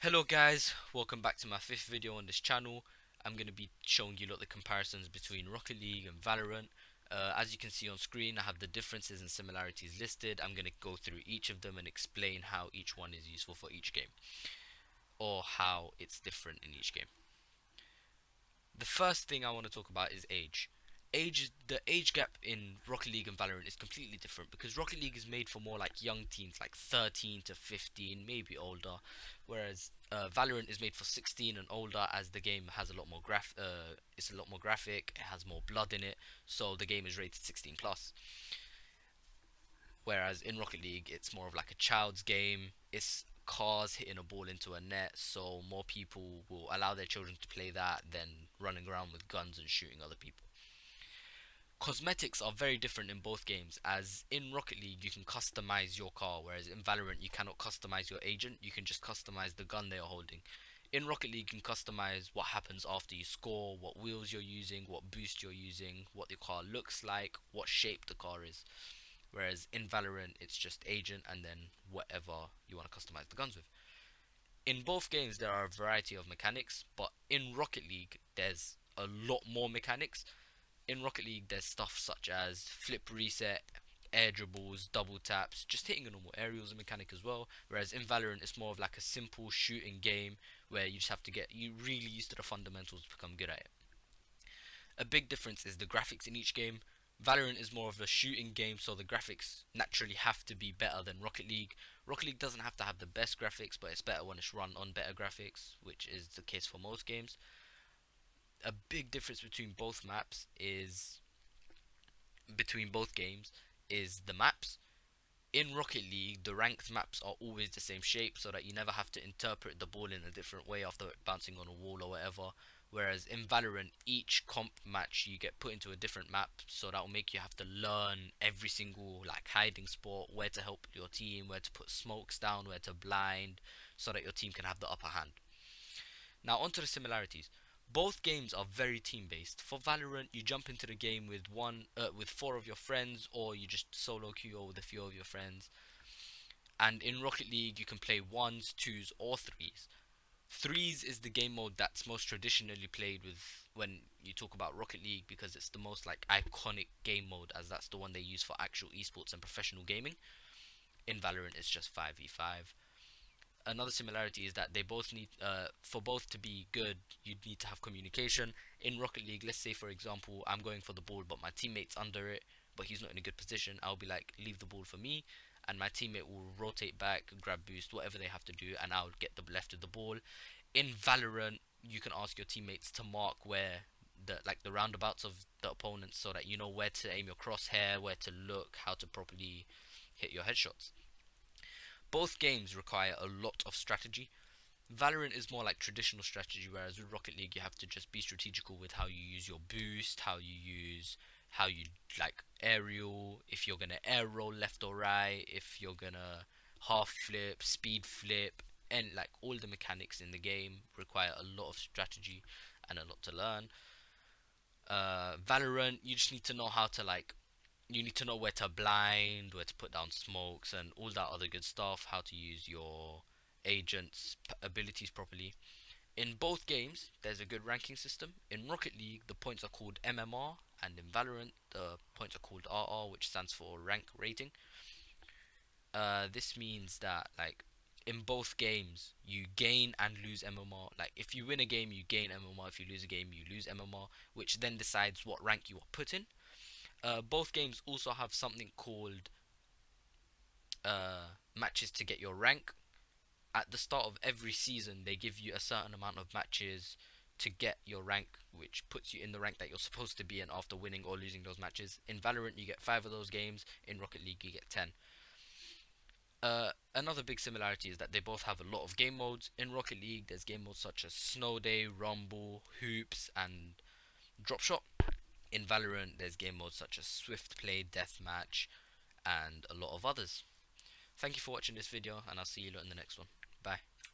Hello guys, welcome back to my fifth video on this channel. I'm going to be showing you the comparisons between Rocket League and Valorant. As you can see on screen, I have the differences and similarities listed. I'm going to go through each of them and explain how each one is useful for each game, or how it's different in each game. The first thing I want to talk about is age. The age gap in Rocket League and Valorant is completely different because Rocket League is made for more like young teens, like 13 to 15, maybe older, whereas Valorant is made for 16 and older, as the game has a lot more it's a lot more graphic, it has more blood in it, so the game is rated 16 plus. Whereas in Rocket League, it's more of like a child's game. It's cars hitting a ball into a net, so more people will allow their children to play that than running around with guns and shooting other people. Cosmetics are very different in both games, as in Rocket League you can customize your car, whereas in Valorant you cannot customize your agent, you can just customize the gun they are holding. In Rocket League you can customize what happens after you score, what wheels you're using, what boost you're using, what the car looks like, what shape the car is. Whereas in Valorant it's just agent and then whatever you want to customize the guns with. In both games there are a variety of mechanics, but in Rocket League there's a lot more mechanics. In Rocket League, there's stuff such as flip reset, air dribbles, double taps, just hitting a normal aerials a mechanic as well. Whereas in Valorant, it's more of like a simple shooting game where you just have to get you really used to the fundamentals to become good at it. A big difference is the graphics in each game. Valorant is more of a shooting game, so the graphics naturally have to be better than Rocket League. Rocket League doesn't have to have the best graphics, but it's better when it's run on better graphics, which is the case for most games. A big difference between both games is the maps. In Rocket League, the ranked maps are always the same shape so that you never have to interpret the ball in a different way after bouncing on a wall or whatever. Whereas in Valorant, each comp match you get put into a different map, so that will make you have to learn every single like hiding spot, where to help your team, where to put smokes down, where to blind, so that your team can have the upper hand. Now onto the similarities. Both games are very team based. For Valorant, you jump into the game with four of your friends, or you just solo queue with a few of your friends. And in Rocket League, you can play ones, twos, or threes. Threes is the game mode that's most traditionally played with when you talk about Rocket League, because it's the most like iconic game mode, as that's the one they use for actual esports and professional gaming. In Valorant, it's just 5v5. Another similarity is that they both need for both to be good, you need to have communication. In Rocket League, let's say for example I'm going for the ball but my teammate's under it, but he's not in a good position, I'll be like, leave the ball for me, and my teammate will rotate back, grab boost, whatever they have to do, and I'll get the left of the ball. In Valorant, you can ask your teammates to mark where the roundabouts of the opponents, so that you know where to aim your crosshair, where to look, how to properly hit your headshots. Both games require a lot of strategy. Valorant is more like traditional strategy, whereas with Rocket League you have to just be strategical with how you use your boost, how you like aerial, if you're gonna air roll left or right, if you're gonna half flip, speed flip, and like all the mechanics in the game require a lot of strategy and a lot to learn. Valorant, you just need to know how to like you need to know where to blind, where to put down smokes, and all that other good stuff, how to use your agent's abilities properly. In both games, there's a good ranking system. In Rocket League, the points are called MMR, and in Valorant, the points are called RR, which stands for rank rating. This means that, like, in both games, you gain and lose MMR. Like, if you win a game, you gain MMR. If you lose a game, you lose MMR, which then decides what rank you are put in. Both games also have something called matches to get your rank. At the start of every season, they give you a certain amount of matches to get your rank, which puts you in the rank that you're supposed to be in after winning or losing those matches. In Valorant, you get 5 of those games. In Rocket League, you get 10. Another big similarity is that they both have a lot of game modes. In Rocket League, there's game modes such as Snow Day, Rumble, Hoops, and Drop Shot. In Valorant, there's game modes such as Swift Play, Deathmatch, and a lot of others. Thank you for watching this video, and I'll see you lot in the next one. Bye.